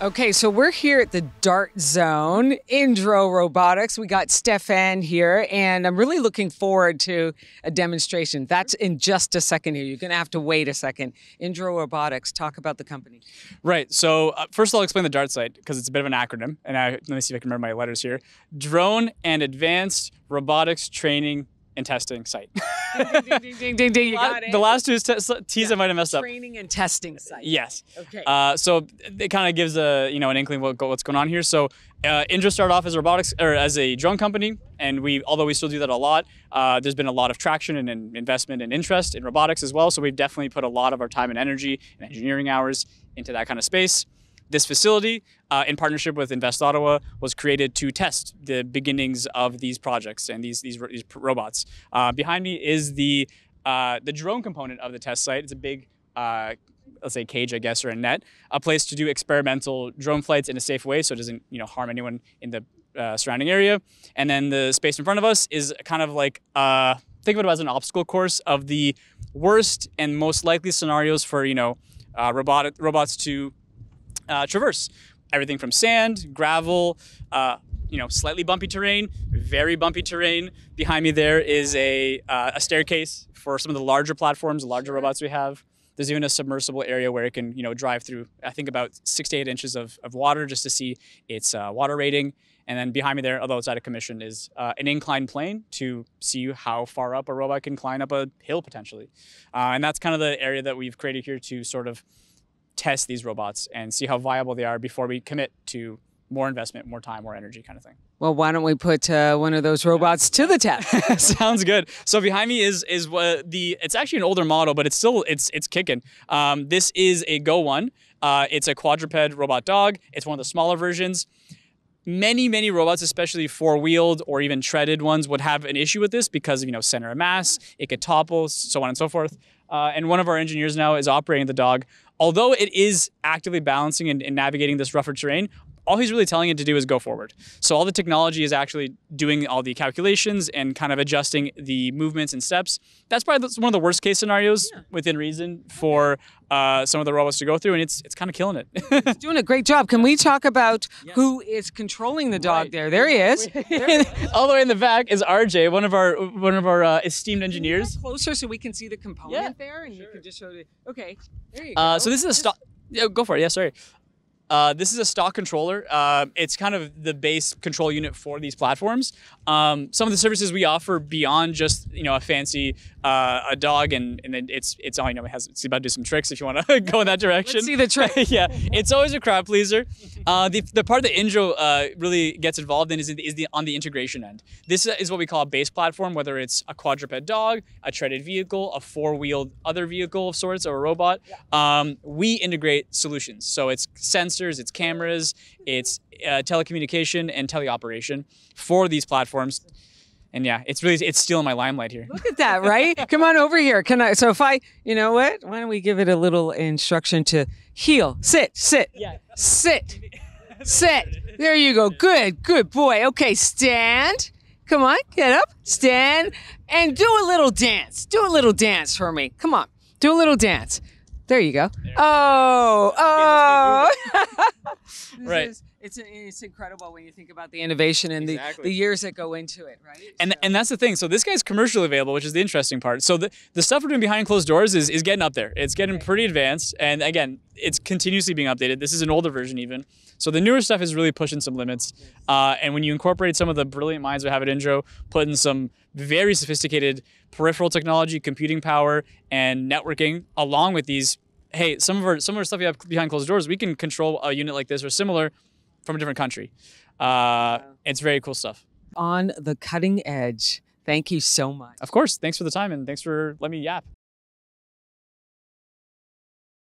Okay, so we're here at the DARTT zone, InDro Robotics. We got Stefan here, and I'm really looking forward to a demonstration. That's in just a second here. You're going to have to wait a second. InDro Robotics, talk about the company. Right. So first I'll explain the DARTT site because it's a bit of an acronym. And let me see if I can remember my letters here. Drone and Advanced Robotics Training and Testing Site. Ding, ding, ding, ding, ding, ding. You got it. The last two T's I might have messed up. Training and testing site. Yes. Okay. So it kind of gives an inkling what's going on here. So InDro started off as as a drone company, and although we still do that a lot, there's been a lot of traction and investment and interest in robotics as well. So we've definitely put a lot of our time and energy and engineering hours into that kind of space. This facility, in partnership with Invest Ottawa, was created to test the beginnings of these projects and these robots. Behind me is the drone component of the test site. It's a big, let's say, cage, I guess, or a net, a place to do experimental drone flights in a safe way, so it doesn't, harm anyone in the surrounding area. And then the space in front of us is kind of like think of it as an obstacle course of the worst and most likely scenarios for robots to traverse. Everything from sand, gravel, slightly bumpy terrain, very bumpy terrain. Behind me there is a staircase for some of the larger platforms, the larger robots we have. There's even a submersible area where it can, drive through, I think, about 6 to 8 inches of water just to see its water rating. And then behind me there, although it's out of commission, is an inclined plane to see how far up a robot can climb up a hill potentially. And that's kind of the area that we've created here to sort of test these robots and see how viable they are before we commit to more investment, more time, more energy kind of thing. Well, why don't we put one of those robots to the test? Sounds good. So behind me is it's actually an older model, but it's kicking. This is a Go 1. It's a quadruped robot dog. It's one of the smaller versions. Many robots, especially four-wheeled or even treaded ones, would have an issue with this because of, center of mass. It could topple, so on and so forth. And one of our engineers now is operating the dog. Although it is actively balancing and navigating this rougher terrain, all he's really telling it to do is go forward. So all the technology is actually doing all the calculations and kind of adjusting the movements and steps. That's probably one of the worst case scenarios within reason for some of the robots to go through, and it's kind of killing it. He's doing a great job. Can we talk about who is controlling the dog there? There he is. All the way in the back is RJ, one of our esteemed engineers. Closer so we can see the component there, and you can just show the. Okay, there you go. So this is a stock. Yeah, go for it. Yeah, sorry. This is a stock controller. It's kind of the base control unit for these platforms. Some of the services we offer beyond just a fancy a dog and then it's about to do some tricks if you want to go in that direction. Let's see the trick. Yeah, it's always a crowd pleaser. The part that InDro really gets involved in is on the integration end. This is what we call a base platform, whether it's a quadruped dog, a treaded vehicle, a four-wheeled other vehicle of sorts, or a robot. We integrate solutions. So it's sensors, it's cameras, it's telecommunication and teleoperation for these platforms. And yeah, it's stealing my limelight here. Look at that, right? Come on over here. So if you know what? Why don't we give it a little instruction to heel, sit, sit, sit, sit. There you go. Good boy. Okay, stand. Come on, get up, stand, and do a little dance. Do a little dance for me. Come on, do a little dance. There you go. Oh. Right. It's incredible when you think about the innovation and the years that go into it, right? And that's the thing. So this guy's commercially available, which is the interesting part. So the stuff we're doing behind closed doors is getting up there. It's getting pretty advanced. And again, it's continuously being updated. This is an older version even. So the newer stuff is really pushing some limits. And when you incorporate some of the brilliant minds we have at InDro, put in some very sophisticated peripheral technology, computing power, and networking, along with these, hey, some of our stuff we have behind closed doors, we can control a unit like this or similar from a different country. It's very cool stuff. On the cutting edge. Thank you so much. Of course. Thanks for the time and thanks for letting me yap.